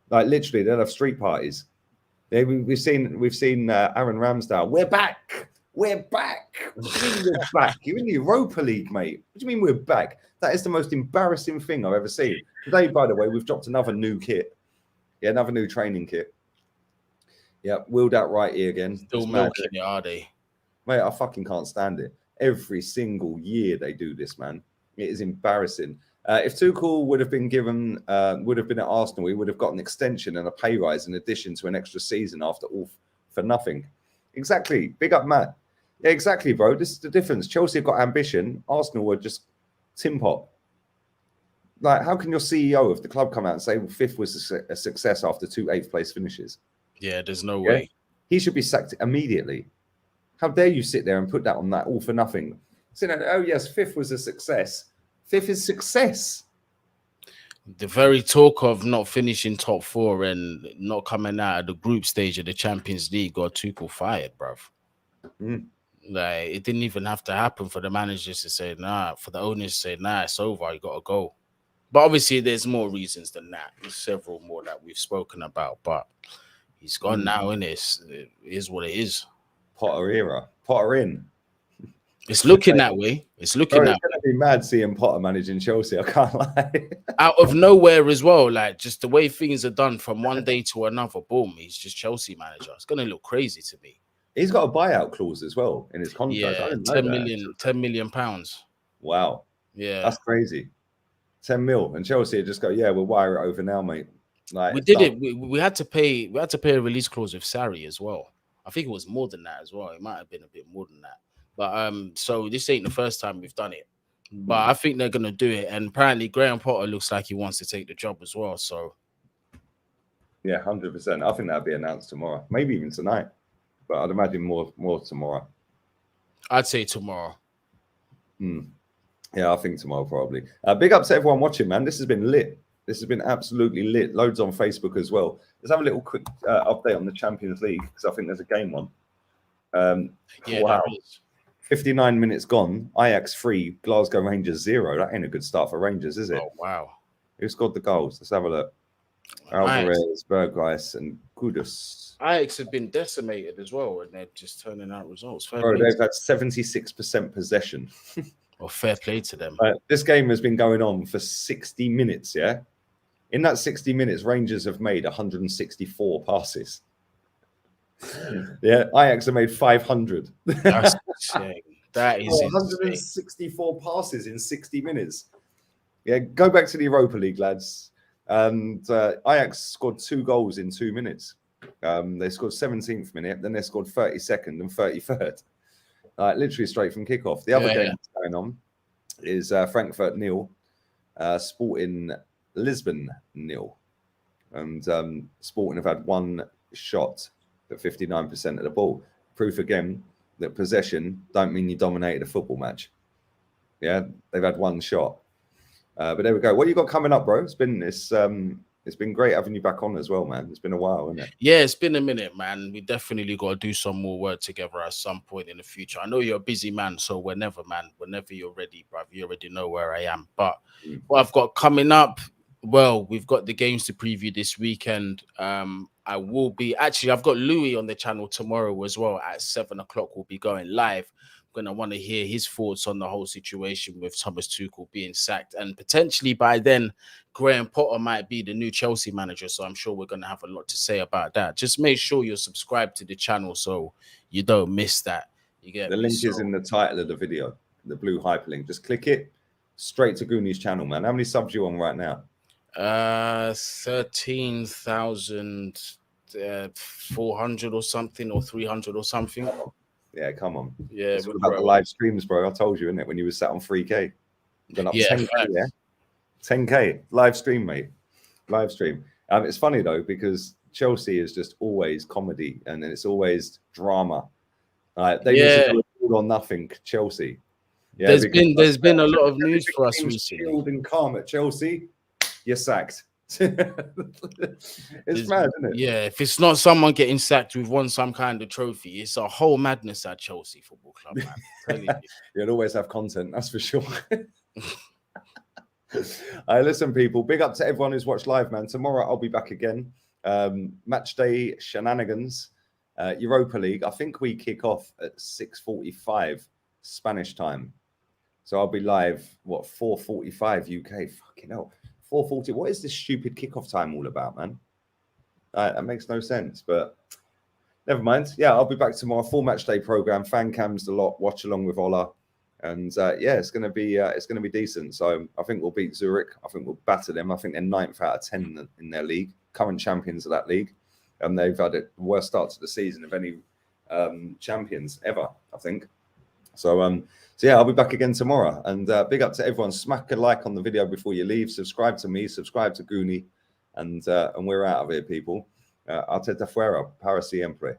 Like literally, they'll have street parties. Yeah, we've seen Aaron Ramsdale. We're back. We're back. What do you mean we're back? You're in the Europa League, mate. What do you mean we're back? That is the most embarrassing thing I've ever seen. Today, by the way, we've dropped another new kit. Yeah, another new training kit. Yeah, wheeled out right here again. Still milking it, are they? Mate, I fucking can't stand it. Every single year they do this, man. It is embarrassing. If Tuchel would have been given, would have been at Arsenal, he would have got an extension and a pay rise in addition to an extra season after all for nothing. Exactly. Big up, Matt. Yeah, exactly, bro. This is the difference. Chelsea have got ambition. Arsenal were just tin pot. Like, how can your CEO of the club come out and say, well, fifth was a success after 2 8th place finishes? Yeah, there's no way. He should be sacked immediately. How dare you sit there and put that on that all for nothing? Saying, oh, yes, fifth was a success. Fifth is success. The very talk of not finishing top 4 and not coming out of the group stage of the Champions League got Tuchel fired, bruv. Like, it didn't even have to happen for the managers to say, nah, for the owners to say, nah, it's over, you got to go. But obviously, there's more reasons than that. There's several more that we've spoken about, but he's gone now, and it is what it is. Potter era. Potter in. It's looking that way. It's looking that way. It's going to be mad seeing Potter managing Chelsea. I can't lie. Out of nowhere as well, like just the way things are done from one day to another, boom, he's just Chelsea manager. It's going to look crazy to me. He's got a buyout clause as well in his contract. Yeah, 10 million pounds. Wow. Yeah. That's crazy. 10 mil. And Chelsea just go, yeah, we'll wire it over now, mate. Like, we did it. We had to pay a release clause with Sarri as well. I think it was more than that as well. It might have been a bit more than that. But so this ain't the first time we've done it. But I think they're gonna do it. And apparently Graham Potter looks like he wants to take the job as well. So yeah, 100%. I think that'll be announced tomorrow, maybe even tonight. But I'd imagine more tomorrow. I'd say tomorrow. Yeah, I think tomorrow probably. Big up to everyone watching, man. This has been lit. This has been absolutely lit. Loads on Facebook as well. Let's have a little quick update on the Champions League because I think there's a game on. Yeah, wow. 59 minutes gone. Ajax 3, Glasgow Rangers 0. That ain't a good start for Rangers, is it? Oh, wow. Who scored the goals? Let's have a look. Alvarez, Berghuis, and Kudus. Ajax have been decimated as well, and they're just turning out results. Bro, they've had 76% possession. Well, fair play to them. This game has been going on for 60 minutes, yeah? In that 60 minutes, Rangers have made 164 passes. Yeah, Ajax have made 500. That's insane. That is 164 passes in 60 minutes. Yeah, go back to the Europa League, lads. And Ajax scored 2 goals in 2 minutes. They scored 17th minute, then they scored 32nd and 33rd. Literally straight from kickoff. The other game that's going on is Frankfurt 0, Sporting Lisbon 0. And Sporting have had 1 shot at 59% of the ball. Proof again that possession don't mean you dominated a football match. Yeah, they've had 1 shot. But there we go. What you got coming up, bro? It's been great having you back on as well, man. It's been a while, isn't it? Yeah, it's been a minute, man. We definitely got to do some more work together at some point in the future. I know you're a busy man, so whenever you're ready, bruv, you already know where I am. But what I've got coming up, well, we've got the games to preview this weekend. I've got Louis on the channel tomorrow as well at 7 o'clock. We'll be going live. I'm going to want to hear his thoughts on the whole situation with Thomas Tuchel being sacked. And potentially by then, Graham Potter might be the new Chelsea manager. So I'm sure we're going to have a lot to say about that. Just make sure you're subscribed to the channel so you don't miss that. You get the link is in the title of the video, the blue hyperlink. Just click it straight to Gooni's channel, man. How many subs you on right now? 13,400 or something, or 300 or something. Yeah, come on. Yeah, it's about the live streams, bro. I told you, innit, when you were sat on 3K. Gone up 10K, yeah? 10K. Live stream, mate. Live stream. It's funny, though, because Chelsea is just always comedy, and it's always drama. They need to go all or nothing, Chelsea. Yeah, there's been a lot of news for us recently. Chilled and calm at Chelsea, you're sacked. It's mad, isn't it? Yeah, if it's not someone getting sacked who've won some kind of trophy, it's a whole madness at Chelsea Football Club, man. I'm telling you. You'll always have content, that's for sure. Listen, people, big up to everyone who's watched live, man. Tomorrow I'll be back again. Match day shenanigans. Europa League. I think we kick off at 6:45 Spanish time. So I'll be live, what, 4:45 UK? Fucking hell. 4:40. What is this stupid kickoff time all about, man? That makes no sense, but never mind. Yeah, I'll be back tomorrow. Full match day program, fan cams a lot, watch along with Ola. And yeah, it's gonna be decent. So I think we'll beat Zurich. I think we'll batter them. I think they're 9th out of 10 in their league, current champions of that league. And they've had the worst start to the season of any champions ever, I think. So yeah, I'll be back again tomorrow. And big up to everyone. Smack a like on the video before you leave. Subscribe to me. Subscribe to Goonie. And we're out of here, people. Arteta fuera. Para siempre.